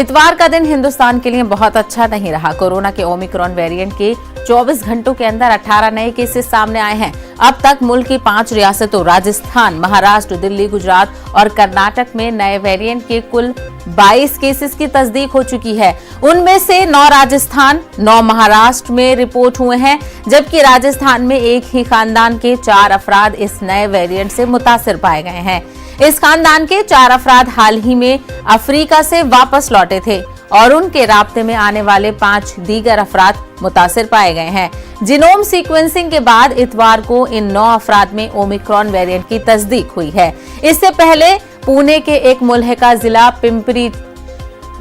इतवार का दिन हिंदुस्तान के लिए बहुत अच्छा नहीं रहा। कोरोना के ओमिक्रॉन वेरिएंट के 24 घंटों के अंदर 18 नए केसेस सामने आए हैं। अब तक मुल्क की 5 रियासतों राजस्थान, महाराष्ट्र, दिल्ली, गुजरात और कर्नाटक में नए वेरिएंट के कुल 22 केसेस की तस्दीक हो चुकी है। उनमें से 9 राजस्थान, 9 महाराष्ट्र में रिपोर्ट हुए हैं, जबकि राजस्थान में एक ही खानदान के 4 अफराद इस नए वेरिएंट से मुतासिर पाए गए हैं। इस खानदान के 4 अफराद हाल ही में अफ्रीका से वापस लौटे थे और उनके राब्ते में आने वाले 5 दीगर अफराद मुतासिर पाए गए हैं। जीनोम सीक्वेंसिंग के बाद इतवार को इन 9 अफराद में ओमिक्रॉन वेरिएंट की तस्दीक हुई है। इससे पहले पुणे के एक मुल्हिका जिला पिंपरी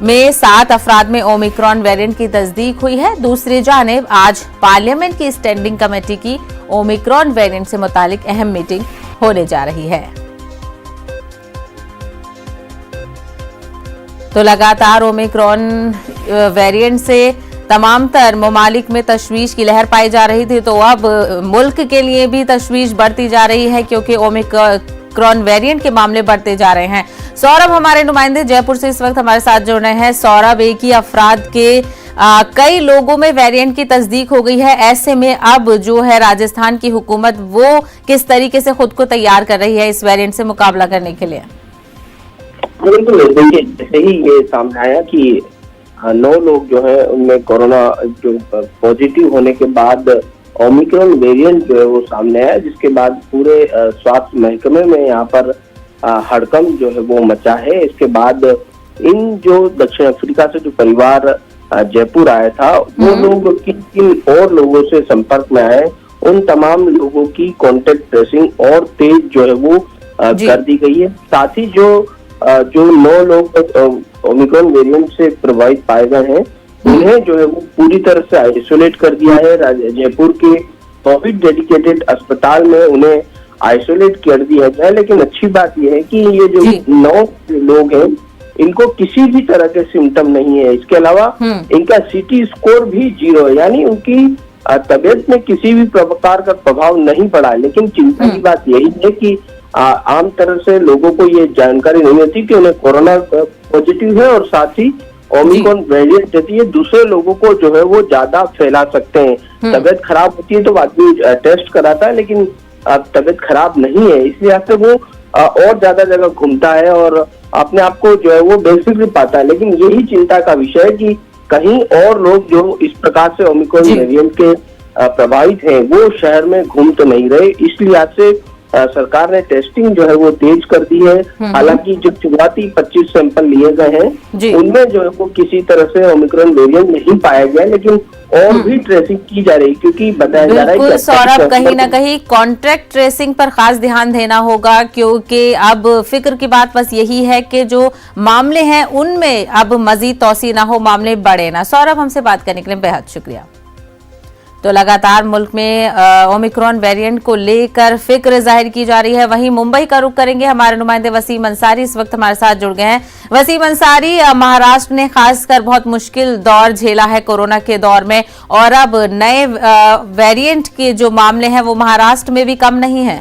में 7 अफराद में ओमिक्रॉन वेरिएंट की तस्दीक हुई है। दूसरी जानिब आज पार्लियामेंट की स्टैंडिंग कमेटी की ओमिक्रॉन वेरिएंट से मुतालिक अहम मीटिंग होने जा रही है। तो लगातार ओमिक्रॉन वेरिएंट से तमाम तर ममालिक में तशवीश की लहर पाई जा रही थी, तो अब मुल्क के लिए भी तशवीश बढ़ती जा रही है क्योंकि ओमिक्रॉन वेरिएंट के मामले बढ़ते जा रहे हैं। सौरभ हमारे नुमाइंदे जयपुर से इस वक्त हमारे साथ जुड़ रहे हैं। सौरभ, एक ही अफराद के कई लोगों में वेरिएंट की तस्दीक हो गई है, ऐसे में अब जो है राजस्थान की हुकूमत वो किस तरीके से खुद को तैयार कर रही है इस वेरिएंट से मुकाबला करने के लिए? बिल्कुल, देखिए जैसे ही ये सामने आया कि 9 लोग जो है उनमें कोरोना जो पॉजिटिव होने के बाद ओमिक्रॉन वेरिएंट जो है वो सामने आया, जिसके बाद पूरे स्वास्थ्य महकमे में यहाँ पर हड़कंप जो है वो मचा है। इसके बाद इन जो दक्षिण अफ्रीका से जो परिवार जयपुर आया था वो लोग किन और लोगों से संपर्क में आए, उन तमाम लोगों की कॉन्टेक्ट ट्रेसिंग और तेज जो है वो कर दी गई है। साथ ही जो 9 लोग ओमिक्रॉन वेरिएंट से प्रभावित पाए गए हैं उन्हें जो है वो पूरी तरह से आइसोलेट कर दिया है। जयपुर के कोविड डेडिकेटेड अस्पताल में उन्हें आइसोलेट कर दिया जाए। लेकिन अच्छी बात यह है कि ये जो 9 लोग हैं इनको किसी भी तरह के सिम्टम नहीं है। इसके अलावा इनका CT स्कोर भी 0 है, यानी उनकी तबीयत में किसी भी प्रकार का प्रभाव नहीं पड़ा। लेकिन चिंता की बात यही है कि आम तरह से लोगों को ये जानकारी नहीं होती कि उन्हें कोरोना पॉजिटिव है और साथ ही ओमिक्रॉन वेरिएंट यदि ये दूसरे लोगों को जो है वो ज्यादा फैला सकते हैं। तबीयत खराब होती है तो आदमी टेस्ट कराता है, लेकिन तबीयत खराब नहीं है इसलिए से वो और ज्यादा जगह घूमता है और अपने आप को जो है वो बेफिक्र पाता है। लेकिन यही चिंता का विषय है कि कहीं और लोग जो इस प्रकार से ओमिक्रॉन वेरिएंट के प्रभावित हैं वो शहर में घूम तो नहीं रहे, इसलिए आज से सरकार ने टेस्टिंग जो है वो तेज कर दी है। हालांकि जो शुरुआती 25 सैंपल लिए गए हैं उनमें जो है वो किसी तरह से ओमिक्रॉन वेरिएंट नहीं पाया गया, लेकिन और भी ट्रेसिंग की जा रही क्योंकि बताया जा रहा है कि सौरभ कहीं ना कहीं कॉन्ट्रैक्ट ट्रेसिंग पर खास ध्यान देना होगा, क्योंकि अब फिक्र की बात बस यही है कि जो मामले हैं उनमें अब मजीद तौसी ना हो, मामले बढ़े ना। सौरभ, हमसे बात करने के लिए बेहद शुक्रिया। तो लगातार मुल्क में ओमिक्रॉन वेरिएंट को लेकर फिक्र जाहिर की जा रही है। वहीं मुंबई का रुख करेंगे, हमारे नुमाइंदे वसीम अंसारी इस वक्त हमारे साथ जुड़ गए हैं। वसीम अंसारी, महाराष्ट्र ने खासकर बहुत मुश्किल दौर झेला है कोरोना के दौर में और अब नए वेरिएंट के जो मामले हैं वो महाराष्ट्र में भी कम नहीं है।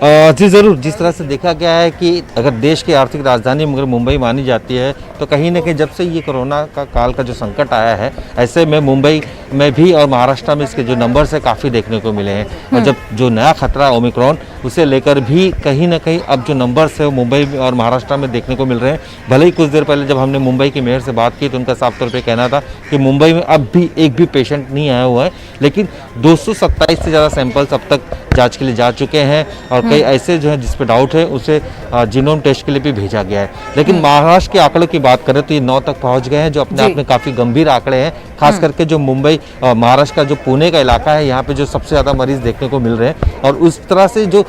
जी ज़रूर, जिस तरह से देखा गया है कि अगर देश की आर्थिक राजधानी मगर मुंबई मानी जाती है तो कहीं ना कहीं जब से ये कोरोना का काल का जो संकट आया है ऐसे में मुंबई में भी और महाराष्ट्र में इसके जो नंबर्स है काफ़ी देखने को मिले हैं। और जब जो नया खतरा ओमिक्रॉन उसे लेकर भी कहीं ना कहीं अब जो नंबर्स है वो मुंबई और महाराष्ट्र में देखने को मिल रहे हैं। भले ही कुछ देर पहले जब हमने मुंबई के मेयर से बात की तो उनका साफ तौर पर कहना था कि मुंबई में अब भी एक भी पेशेंट नहीं आया हुआ है, लेकिन 227 से ज़्यादा सैंपल्स अब तक जांच के लिए जा चुके हैं और कई ऐसे जो है जिस पे डाउट है उसे जीनोम टेस्ट के लिए भी भेजा गया है। लेकिन महाराष्ट्र के आंकड़ों की बात करें तो ये 9 तक पहुंच गए हैं, जो अपने आप में काफ़ी गंभीर आंकड़े हैं। खास करके जो मुंबई महाराष्ट्र का जो पुणे का इलाका है यहाँ पे जो सबसे ज़्यादा मरीज देखने को मिल रहे हैं और उस तरह से जो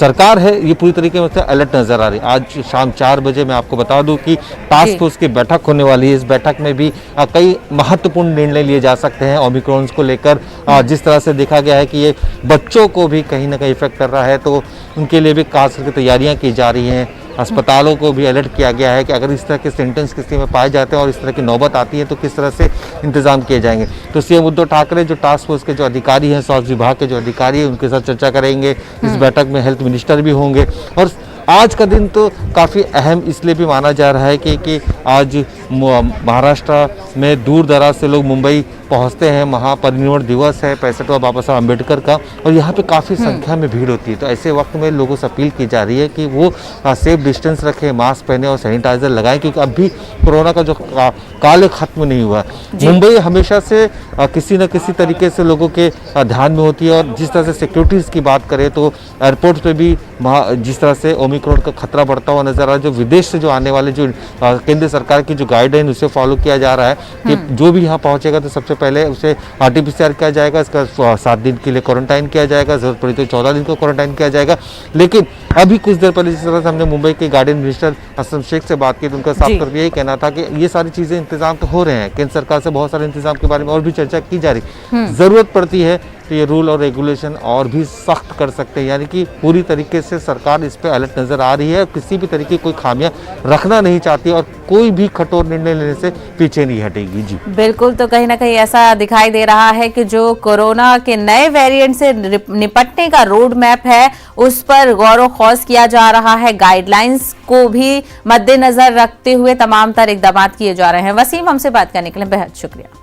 सरकार है ये पूरी तरीके से अलर्ट नजर आ रही है। आज शाम 4 बजे मैं आपको बता दूं कि टास्क फोर्स की बैठक होने वाली है। इस बैठक में भी कई महत्वपूर्ण निर्णय लिए जा सकते हैं ओमिक्रॉन को लेकर। जिस तरह से देखा गया है कि ये बच्चों को भी कहीं ना कहीं इफेक्ट कर रहा है तो उनके लिए भी खास करके तैयारियां की जा रही हैं। अस्पतालों को भी अलर्ट किया गया है कि अगर इस तरह के सिम्टम्स किसी में पाए जाते हैं और इस तरह की नौबत आती है तो किस तरह से इंतजाम किए जाएंगे। तो सीएम उद्धव ठाकरे जो टास्क फोर्स के जो अधिकारी हैं, स्वास्थ्य विभाग के जो अधिकारी हैं, उनके साथ चर्चा करेंगे। इस बैठक में हेल्थ मिनिस्टर भी होंगे और आज का दिन तो काफ़ी अहम इसलिए भी माना जा रहा है कि आज महाराष्ट्र में दूर दराज से लोग मुंबई पहुंचते हैं। महापरिनिर्वाण दिवस है 65वां बाबा साहब अम्बेडकर का, और यहाँ पे काफ़ी संख्या में भीड़ होती है। तो ऐसे वक्त में लोगों से अपील की जा रही है कि वो सेफ डिस्टेंस रखें, मास्क पहने और सैनिटाइजर लगाएं, क्योंकि अभी कोरोना का जो काल है ख़त्म नहीं हुआ। मुंबई हमेशा से किसी न किसी तरीके से लोगों के ध्यान में होती है, और जिस तरह से सिक्योरिटीज़ की बात करें तो एयरपोर्ट पे भी जिस तरह से ओमिक्रॉन का खतरा बढ़ता हुआ नजर आ रहा है। जो विदेश से जो आने वाले जो केंद्र सरकार की जो गाइडलाइन उसे फॉलो किया जा रहा है कि जो भी यहाँ पहुँचेगा तो सबसे पहले उसे RT-PCR किया जाएगा, इसका 7 दिन के लिए क्वारंटाइन किया जाएगा, जरूरत पड़ी तो 14 दिन को क्वारंटाइन किया जाएगा। लेकिन अभी कुछ देर पहले जिस तरह से हमने मुंबई के गार्डन मिनिस्टर असम शेख से बात की तो उनका साफ तौर पर यही कहना था कि ये सारी चीज़ें इंतजाम तो हो रहे हैं, केंद्र सरकार से बहुत सारे इंतजाम के बारे में और भी चर्चा की जा रही। ज़रूरत पड़ती है तो ये रूल और रेगुलेशन और भी सख्त कर सकते हैं, यानी कि पूरी तरीके से सरकार इस पे अलर्ट नज़र आ रही है, किसी भी तरीके की कोई खामियां रखना नहीं चाहती और कोई भी कठोर निर्णय लेने से पीछे नहीं हटेगी। जी बिल्कुल, तो कहीं ना कहीं ऐसा दिखाई दे रहा है कि जो कोरोना के नए वेरिएंट से निपटने का रोड मैप है उस पर गौर खौज किया जा रहा है। गाइडलाइंस को भी मद्देनजर रखते हुए तमाम तर इकदाम किए जा रहे हैं। वसीम, हमसे बात करने के लिए बेहद शुक्रिया।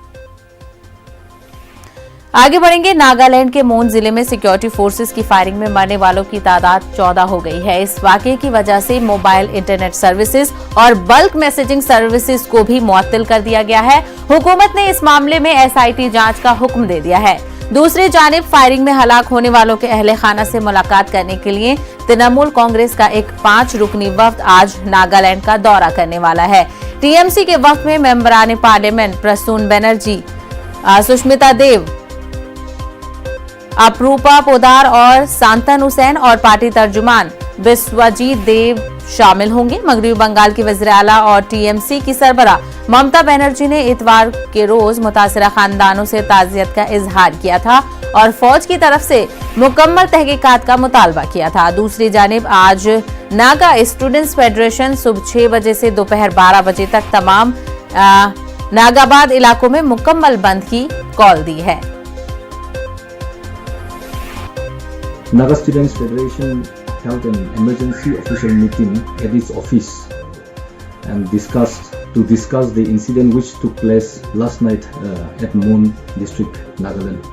आगे बढ़ेंगे। नागालैंड के मोन जिले में सिक्योरिटी फोर्सेस की फायरिंग में मरने वालों की तादाद 14 हो गई है। इस वाकये की वजह से मोबाइल इंटरनेट सर्विसेज और बल्क मैसेजिंग सर्विसेज को भी मुअत्तल कर दिया गया है। हुकूमत ने इस मामले में SIT जांच का हुक्म दे दिया है। दूसरी जानिब फायरिंग में हलाक होने वालों के अहले खाना से मुलाकात करने के लिए तृणमूल कांग्रेस का एक 5 रुकनी वफ्द आज नागालैंड का दौरा करने वाला है। TMC के वफ्द में मेंबरान पार्लियामेंट प्रसून बनर्जी, सुष्मिता देव, अपरूपा पोदार और सांतन हुसैन और पार्टी तर्जुमान बिस्वजीत देव शामिल होंगे। मगरबी बंगाल की वज़ीर आला और TMC की सरबरा ममता बनर्जी ने इतवार के रोज मुतासिरा खानदानों से ताज़ियत का इजहार किया था और फौज की तरफ से मुकम्मल तहकीकात का मुतालबा किया था। दूसरी जानिब आज नागा स्टूडेंट्स फेडरेशन सुबह 6 बजे से दोपहर 12 बजे तक तमाम नागाबाद इलाकों में मुकम्मल बंद की कॉल दी है। Naga Students Federation held an emergency official meeting at its office and discuss the incident which took place last night at Mon district, Nagaland.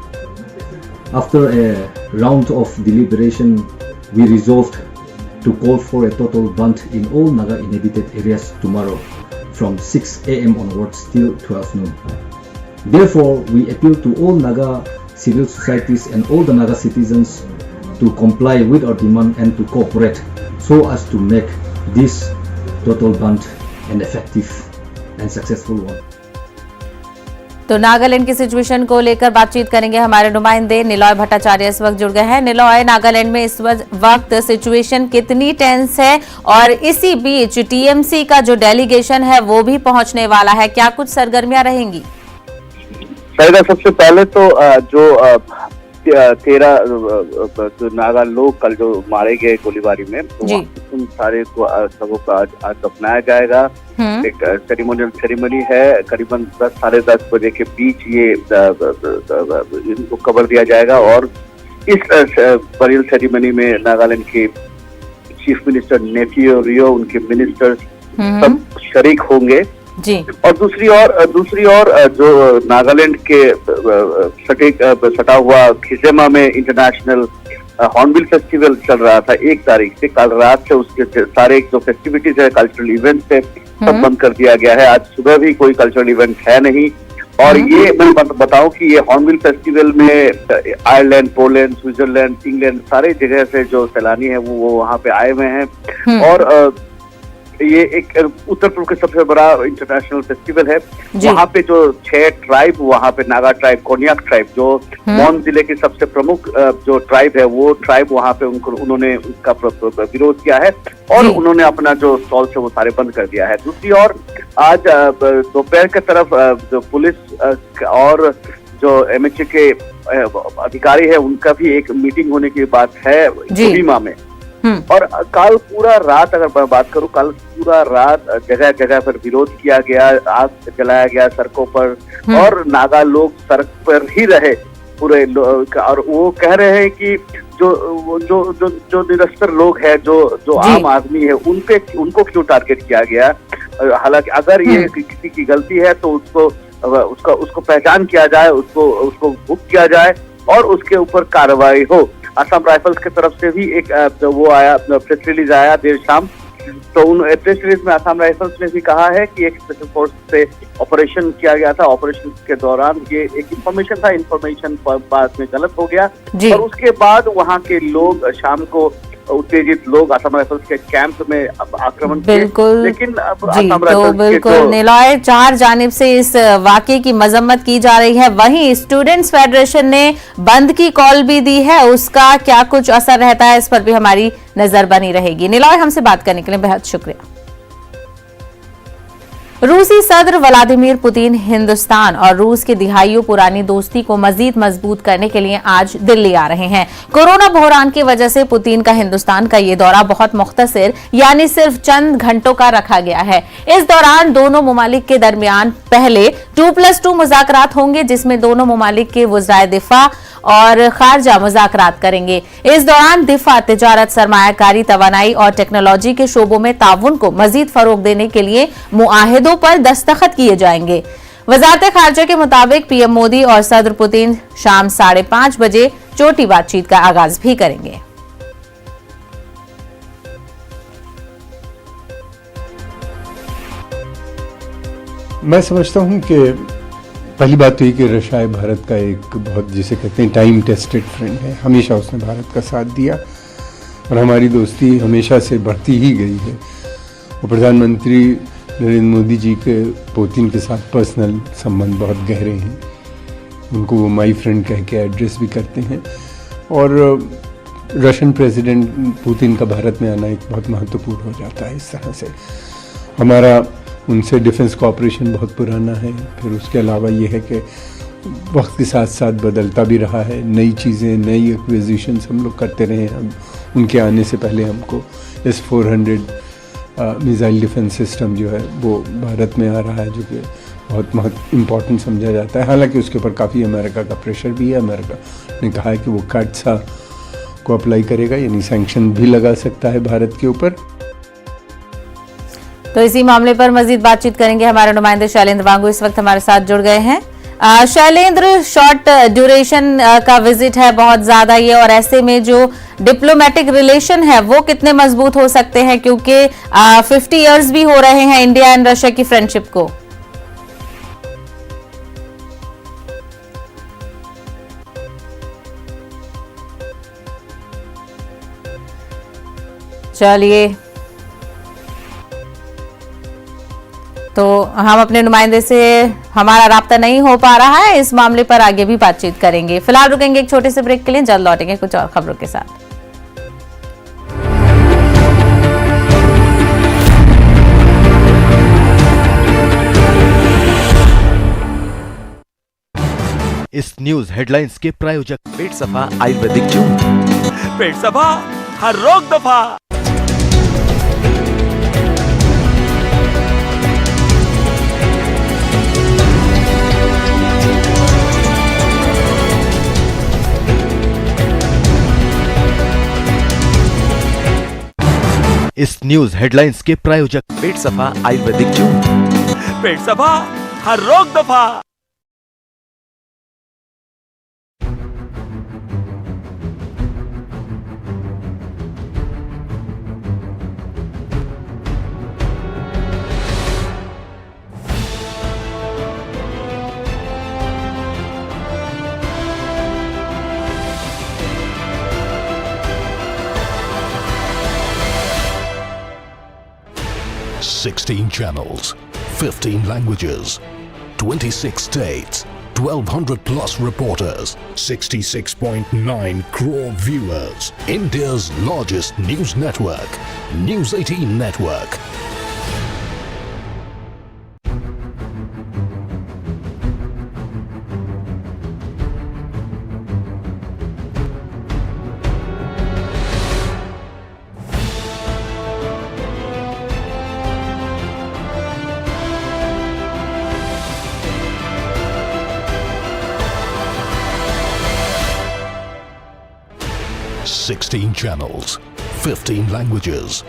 After a round of deliberation, we resolved to call for a total ban in all Naga inhabited areas tomorrow from 6 AM onwards till 12 noon. Therefore, we appeal to all Naga civil societies and all the Naga citizens to comply with our demand and to cooperate so as to make this total ban an effective and successful one. तो नागालैंड की situation को लेकर बातचीत करेंगे हमारे नुमाइंदे निलॉय भट्टाचार्य इस वक्त जुड़ गए हैं। निलॉय, नागालैंड में इस वक्त सिचुएशन कितनी टेंस है और इसी बीच TMC का जो डेलीगेशन है वो भी पहुंचने वाला है, क्या कुछ सरगर्मियां रहेंगी? सबसे पहले तो जो 13 जो नागा लोग कल जो मारे गए गोलीबारी में, तो उन सारे को सबों का आज दफनाया जाएगा। एक सेरेमनी है, करीबन 10 साढ़े 10 बजे के बीच ये इनको कवर दिया जाएगा और इस बरियल सेरेमनी में नागालैंड के चीफ मिनिस्टर नेफियो रियो, उनके मिनिस्टर्स सब शरीक होंगे जी। और दूसरी ओर जो नागालैंड के सटा हुआ खिजेमा में इंटरनेशनल हॉर्नबिल फेस्टिवल चल रहा था 1 तारीख से, कल रात से उसके सारे जो फेस्टिविटीज है, कल्चरल इवेंट्स है, सब बंद कर दिया गया है। आज सुबह भी कोई कल्चरल इवेंट है नहीं। और ये मैं बताऊं कि ये हॉर्नबिल फेस्टिवल में आयरलैंड, पोलैंड, स्विट्जरलैंड, इंग्लैंड सारे जगह से जो सैलानी है वो वहाँ पे आए हुए हैं। और ये एक उत्तर पूर्व का सबसे बड़ा इंटरनेशनल फेस्टिवल है। वहाँ पे जो 6 ट्राइब, वहाँ पे नागा ट्राइब, कोन्याक ट्राइब, जो मोन जिले के सबसे प्रमुख जो ट्राइब है, वो ट्राइब वहाँ पे उन्होंने उसका विरोध किया है और उन्होंने अपना जो स्टॉल है वो सारे बंद कर दिया है। दूसरी ओर आज दोपहर की तरफ जो पुलिस और जो MHA के अधिकारी है उनका भी एक मीटिंग होने की बात है कोहिमा में। और कल पूरा रात अगर मैं बात करूं, कल पूरा रात जगह जगह पर विरोध किया गया, आग जलाया गया सड़कों पर और नागा लोग सड़क पर ही रहे पूरे। और वो कह रहे हैं कि जो निरक्षर लोग हैं, जो आम आदमी है, उनको क्यों टारगेट किया गया। हालांकि अगर ये किसी की गलती है तो उसको पहचान किया जाए, उसको बुक किया जाए और उसके ऊपर कार्रवाई हो। असम राइफल्स की तरफ से भी एक वो आया, प्रेस रिलीज आया देर शाम। तो उन प्रेस रिलीज में असम राइफल्स ने भी कहा है कि एक स्पेशल फोर्स से ऑपरेशन किया गया था। ऑपरेशन के दौरान ये एक इंफॉर्मेशन था, इंफॉर्मेशन बाद में गलत हो गया और उसके बाद वहाँ के लोग शाम को उत्तेजित लोग असम राइफल्स के कैंप में आक्रमण किए। बिल्कुल, लेकिन अब असम राइफल्स बिल्कुल निलॉय, चार जानिब से इस वाकये की मजम्मत की जा रही है। वहीं स्टूडेंट्स फेडरेशन ने बंद की कॉल भी दी है, उसका क्या कुछ असर रहता है इस पर भी हमारी नजर बनी रहेगी। निलॉय, हमसे बात करने के लिए बेहद शुक्रिया। रूसी सदर व्लादिमीर पुतिन हिंदुस्तान और रूस की दिहाइयों पुरानी दोस्ती को मजीद मजबूत करने के लिए आज दिल्ली आ रहे हैं। कोरोना बहरान की वजह से पुतिन का हिंदुस्तान का ये दौरा बहुत मुख्तसर यानी सिर्फ चंद घंटों का रखा गया है। इस दौरान दोनों ममालिक के दरमियान पहले 2+2 मुज़ाकरात होंगे, जिसमें दोनों ममालिक के वज़राए दिफा और खारजा मुज़ाकरात करेंगे। इस दौरान दिफा, तिजारत, सरमायाकारी, तवानाई और टेक्नोलॉजी के शोबों में ताउन को मजीद फरोग देने के लिए मुआहिदों पर दस्तखत किए जाएंगे। वजारत खारजा के मुताबिक पीएम मोदी और सदर पुतिन शाम 5:30 बजे चोटी बातचीत का आगाज भी करेंगे। मैं समझता हूं कि पहली बात तो ये कि रशिया भारत का एक बहुत, जिसे कहते हैं, टाइम टेस्टेड फ्रेंड है। हमेशा उसने भारत का साथ दिया और हमारी दोस्ती हमेशा से बढ़ती ही गई है। और प्रधानमंत्री नरेंद्र मोदी जी के पुतिन के साथ पर्सनल संबंध बहुत गहरे हैं। उनको वो माई फ्रेंड कह के एड्रेस भी करते हैं। और रशियन प्रेसिडेंट पुतिन का भारत में आना एक बहुत महत्वपूर्ण हो जाता है। इस तरह से हमारा उनसे डिफेंस कोऑपरेशन बहुत पुराना है। फिर उसके अलावा ये है कि वक्त के साथ साथ बदलता भी रहा है। नई चीज़ें, नई एक्विजिशंस हम लोग करते रहे हैं। अब उनके आने से पहले हमको S-400 मिसाइल डिफेंस सिस्टम जो है वो भारत में आ रहा है, जो कि बहुत इम्पॉर्टेंट समझा जाता है। हालांकि उसके ऊपर काफ़ी अमेरिका का प्रेशर भी है। अमेरिका ने कहा है कि वो काटसा को अप्लाई करेगा, यानी सैंक्शन भी लगा सकता है भारत के ऊपर। तो इसी मामले पर मजीद बातचीत करेंगे हमारे नुमाइंदे शैलेंद्र वांगू इस वक्त हमारे साथ जुड़ गए हैं। शैलेंद्र, शॉर्ट ड्यूरेशन का विजिट है बहुत ज्यादा ये, और ऐसे में जो डिप्लोमेटिक रिलेशन है वो कितने मजबूत हो सकते हैं, क्योंकि 50 इयर्स भी हो रहे हैं इंडिया एंड रशिया की फ्रेंडशिप को। चलिए, तो हम अपने नुमाइंदे से हमारा राब्ता नहीं हो पा रहा है, इस मामले पर आगे भी बातचीत करेंगे। फिलहाल रुकेंगे एक छोटे से ब्रेक के लिए, जल्द लौटेंगे कुछ और खबरों के साथ। इस न्यूज हेडलाइंस के प्रायोजक पेट सफा आयुर्वेदिक चूर्ण। पेट सफा, हर रोग दफा। इस न्यूज हेडलाइंस के प्रायोजक पेट सफा आयुर्वेदिक चूर्ण। पेट सफा, हर रोग दफा। Sixteen channels, 15 languages, 26 states, 1,200 plus reporters, 66.9 crore viewers. India's largest news network, News 18 Network. 16 channels, 15 languages,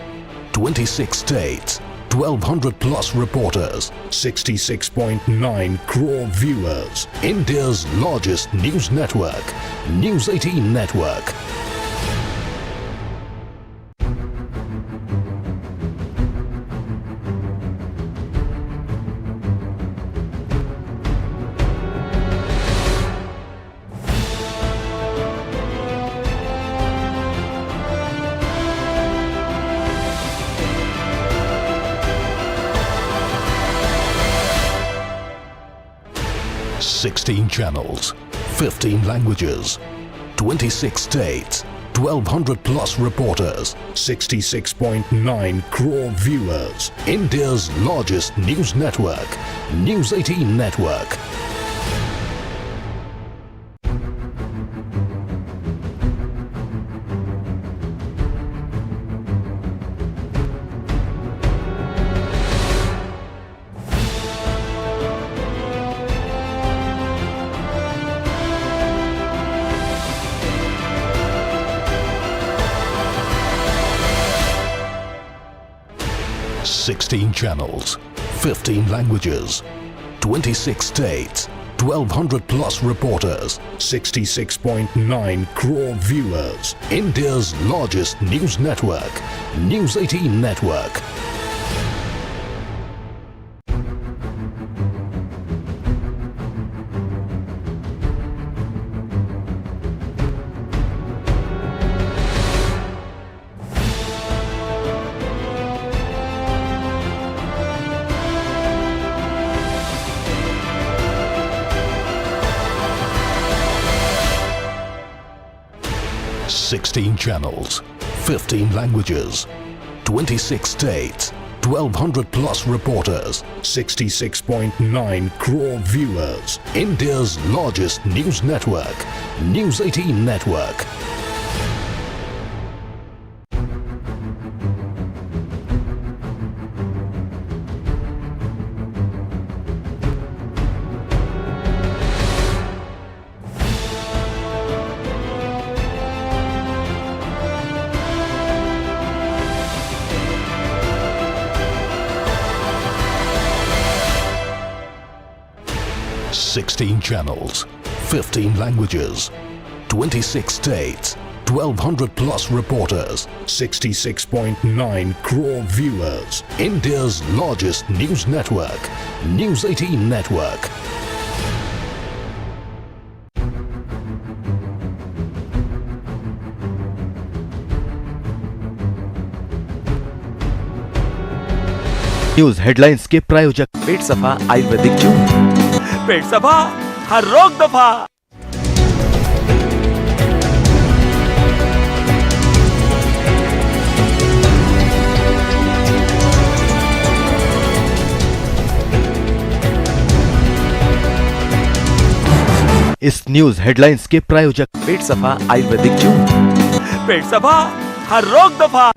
26 states, 1200 plus reporters, 66.9 crore viewers. India's largest news network, News 18 Network. Sixteen channels, 15 languages, 26 states, 1200 plus reporters, 66.9 crore viewers. India's largest news network, News 18 Network. Sixteen channels, 15 languages, 26 states, 1200 plus reporters, 66.9 crore viewers. India's largest news network, News 18 Network. Sixteen channels, 15 languages, 26 states, 1200 plus reporters, 66.9 crore viewers. India's largest news network, News 18 Network. Sixteen channels, 15 languages, 26 states, 1200 plus reporters, 66.9 crore viewers. India's largest news network, News 18 Network. News headlines के प्रायोजक पेट सफा आयुर्वेदिक जून। पेट सफा, हर रोग दफा। इस news headlines के प्रायोजक पेट सफा आयुर्वेदिक जून। पेट सफा, हर रोग दफा।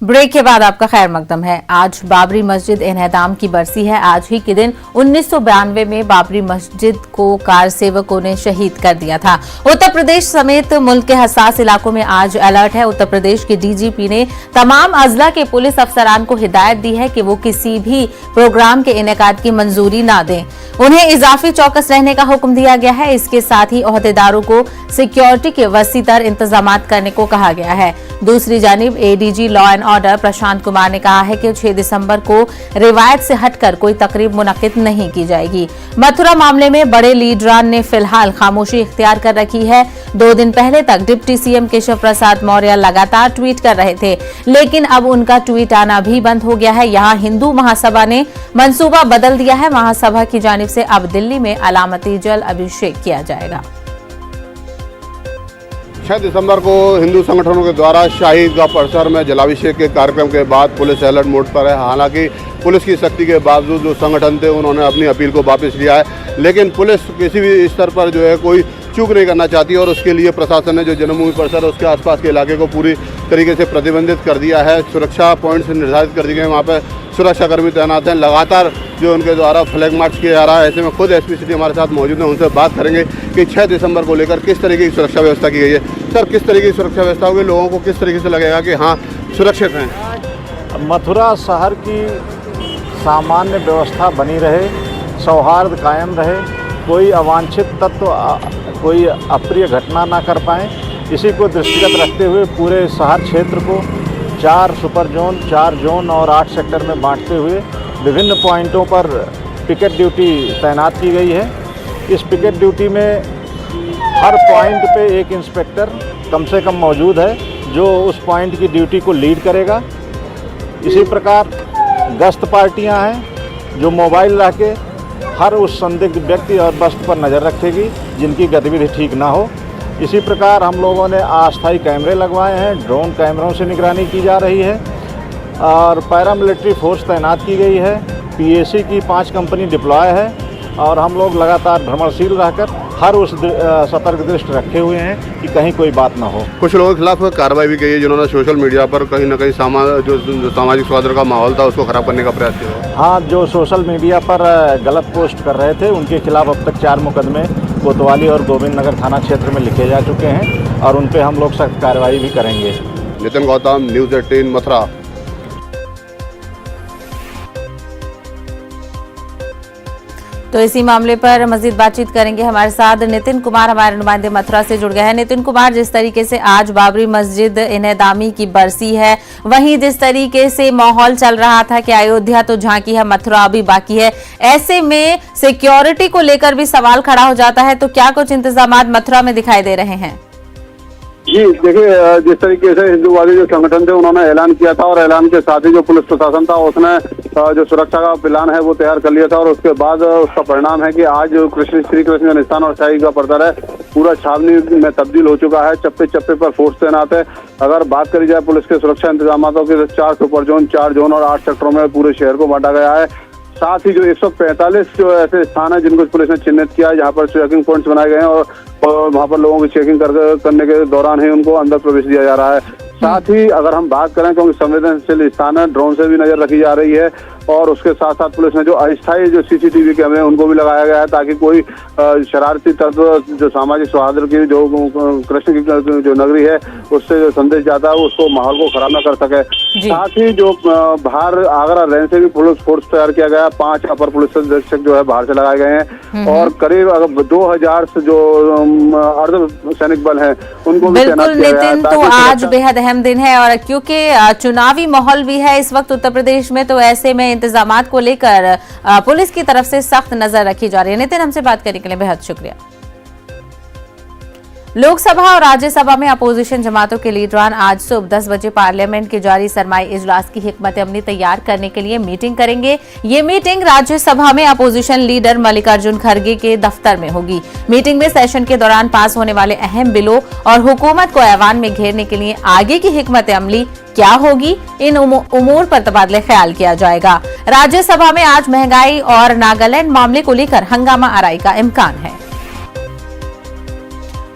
ब्रेक के बाद आपका खैर मकदम है। आज बाबरी मस्जिद इन्हदाम की बरसी है। आज ही के दिन 1992 में बाबरी मस्जिद को कार सेवकों ने शहीद कर दिया था। उत्तर प्रदेश समेत मुल्क के हसास इलाकों में आज अलर्ट है। उत्तर प्रदेश के डीजीपी ने तमाम अजला के पुलिस अफसरान को हिदायत दी है कि वो किसी भी प्रोग्राम के इनेकाद की मंजूरी न दें। उन्हें इजाफी चौकस रहने का हुक्म दिया गया है। इसके साथ ही ओहदेदारों को सिक्योरिटी के वसीतर इंतजाम करने को कहा गया है। दूसरी जानिब ADG law and order Prashant Kumar ने कहा है कि 6 दिसंबर को रिवायत से हटकर कोई तकरीब मुनक्किद नहीं की जाएगी। मथुरा मामले में बड़े लीडरान ने फिलहाल खामोशी इख्तियार कर रखी है। 2 दिन पहले तक डिप्टी सीएम केशव प्रसाद मौर्य लगातार ट्वीट कर रहे थे, लेकिन अब उनका ट्वीट आना भी बंद हो गया है। यहाँ हिंदू महासभा ने मंसूबा बदल दिया है। महासभा की जानिब से अब दिल्ली में अलामती जल अभिषेक किया जाएगा। 6 दिसंबर को हिंदू संगठनों के द्वारा शाही ईदगाह परिसर में जलाभिषेक के कार्यक्रम के बाद पुलिस अलर्ट मोड पर है। हालांकि पुलिस की सख्ती के बावजूद जो संगठन थे उन्होंने अपनी अपील को वापस लिया है, लेकिन पुलिस किसी भी स्तर पर जो है कोई चूक नहीं करना चाहती और उसके लिए प्रशासन ने जो जन्मभूमि परिसर है उसके आसपास के इलाके को पूरी तरीके से प्रतिबंधित कर दिया है। सुरक्षा पॉइंट्स निर्धारित कर दिए गए हैं, वहाँ पर सुरक्षाकर्मी तैनात हैं। लगातार जो उनके द्वारा फ्लैग मार्च किया जा रहा है। ऐसे में खुद एसपी सिटी हमारे साथ मौजूद हैं, उनसे बात करेंगे कि 6 दिसंबर को लेकर किस तरीके की सुरक्षा व्यवस्था की गई है। सर, किस तरीके की सुरक्षा व्यवस्था होगी, लोगों को किस तरीके से लगेगा कि हाँ सुरक्षित हैं? मथुरा शहर की सामान्य व्यवस्था बनी रहे, सौहार्द कायम रहे, कोई अवांछित तत्व कोई अप्रिय घटना ना कर पाएँ, इसी को दृष्टिगत रखते हुए पूरे शहर क्षेत्र को 4 सुपर जोन, 4 जोन और 8 सेक्टर में बांटते हुए विभिन्न पॉइंटों पर पिकेट ड्यूटी तैनात की गई है। इस पिकेट ड्यूटी में हर पॉइंट पे एक इंस्पेक्टर कम से कम मौजूद है जो उस पॉइंट की ड्यूटी को लीड करेगा। इसी प्रकार गश्त पार्टियां हैं जो मोबाइल रख के हर उस संदिग्ध व्यक्ति और बस्त पर नज़र रखेगी जिनकी गतिविधि ठीक ना हो। इसी प्रकार हम लोगों ने अस्थायी कैमरे लगवाए हैं, ड्रोन कैमरों से निगरानी की जा रही है और पैरामिलिट्री फोर्स तैनात की गई है। पीएसी की 5 कंपनी डिप्लॉय है और हम लोग लगातार भ्रमणशील रहकर हर उस सतर्क दृष्टि रखे हुए हैं कि कहीं कोई बात ना हो। कुछ लोगों के खिलाफ कार्रवाई भी की है जिन्होंने सोशल मीडिया पर कहीं ना कहीं जो सामाजिक सौहार्द का माहौल था उसको खराब करने का प्रयास किया। हाँ, जो सोशल मीडिया पर गलत पोस्ट कर रहे थे उनके खिलाफ अब तक 4 मुकदमे कोतवाली और गोविंद नगर थाना क्षेत्र में लिखे जा चुके हैं और उन पर हम लोग सख्त कार्रवाई भी करेंगे। नितिन गौतम, न्यूज़ 18 मथुरा। तो इसी मामले पर मजीद बातचीत करेंगे। हमारे साथ नितिन कुमार हमारे नुमाइंदे मथुरा से जुड़ गए हैं। नितिन कुमार, जिस तरीके से आज बाबरी मस्जिद इन्हदामी की बरसी है, वहीं जिस तरीके से माहौल चल रहा था कि अयोध्या तो झांकी है, मथुरा अभी बाकी है, ऐसे में सिक्योरिटी को लेकर भी सवाल खड़ा हो जाता है। तो क्या कुछ इंतजाम मथुरा में दिखाई दे रहे हैं? जी देखिए, जिस तरीके से हिंदूवादी जो संगठन थे उन्होंने ऐलान किया था और ऐलान के साथ ही जो पुलिस प्रशासन था उसने जो सुरक्षा का प्लान है वो तैयार कर लिया था और उसके बाद उसका परिणाम है कि आज श्री कृष्ण निशान और शाही का परिसर है पूरा छावनी में तब्दील हो चुका है। चप्पे चप्पे पर फोर्स तैनात है। अगर बात करी जाए पुलिस के सुरक्षा इंतजामों की, 4 सुपर जोन, 4 जोन और 8 सेक्टरों में पूरे शहर को बांटा गया है। साथ ही जो 145 जो ऐसे स्थान है जिनको पुलिस ने चिन्हित किया है जहाँ पर चेकिंग पॉइंट्स बनाए गए हैं और वहाँ पर लोगों की चेकिंग करने के दौरान ही उनको अंदर प्रवेश दिया जा रहा है। साथ ही अगर हम बात करें क्योंकि संवेदनशील स्थान है, ड्रोन से भी नजर रखी जा रही है और उसके साथ साथ पुलिस ने जो अस्थायी जो सीसीटीवी कैमरे उनको भी लगाया गया है ताकि कोई शरारती तत्व जो सामाजिक सौहार्द की जो कृष्ण की जो नगरी है उससे जो संदेश जाता है उसको माहौल को खराब न कर सके। साथ ही जो बाहर आगरा रेंज से भी पुलिस फोर्स तैयार किया गया, 5 अपर पुलिस अधीक्षक जो है बाहर से लगाए गए हैं और करीब 2000 से जो अर्ध सैनिक बल है उनको भी तैनात किया गया है। तो आज बेहद अहम दिन है और क्योंकि चुनावी माहौल भी है इस वक्त उत्तर प्रदेश में, तो ऐसे में इंतजामात को लेकर पुलिस की तरफ से सख्त नजर रखी जा रही है। नितिन, हमसे बात करने के लिए बेहद शुक्रिया। लोकसभा और राज्यसभा में अपोजिशन जमातों के लीडरान आज सुबह 10 बजे पार्लियामेंट के जारी सरमाई इजलास की हिकमत अमली तैयार करने के लिए मीटिंग करेंगे। ये मीटिंग राज्यसभा में अपोजिशन लीडर मल्लिकार्जुन खड़गे के दफ्तर में होगी। मीटिंग में सेशन के दौरान पास होने वाले अहम बिलों और हुकूमत को ऐवान में घेरने के लिए आगे की हिकमत अमली क्या होगी, इन उमूर पर तबादले ख्याल किया जाएगा। राज्यसभा में आज महंगाई और नागालैंड मामले को लेकर हंगामा आराई का इम्कान है।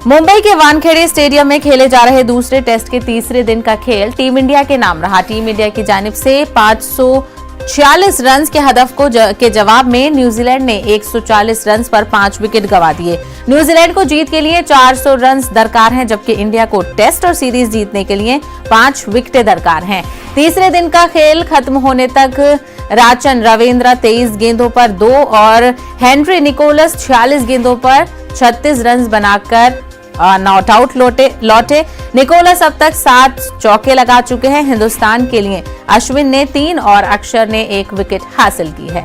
मुंबई के वानखेड़े स्टेडियम में खेले जा रहे दूसरे टेस्ट के तीसरे दिन का खेल टीम इंडिया के नाम रहा। टीम इंडिया की जानिब से 546 रन के हदफ के जवाब में न्यूजीलैंड ने 140 रन पर 5 विकेट गंवा दिए। न्यूजीलैंड को जीत के लिए 400 रन दरकार हैं, जबकि इंडिया को टेस्ट और सीरीज जीतने के लिए 5 विकेटें दरकार हैं। तीसरे दिन का खेल खत्म होने तक राचन रविंद्र 23 गेंदों पर 2 और हेनरी निकोलस 46 गेंदों पर 36 रन बनाकर नॉट आउट लौटे। निकोलस अब तक 7 चौके लगा चुके हैं। हिंदुस्तान के लिए अश्विन ने 3 और अक्षर ने 1 विकेट हासिल की है।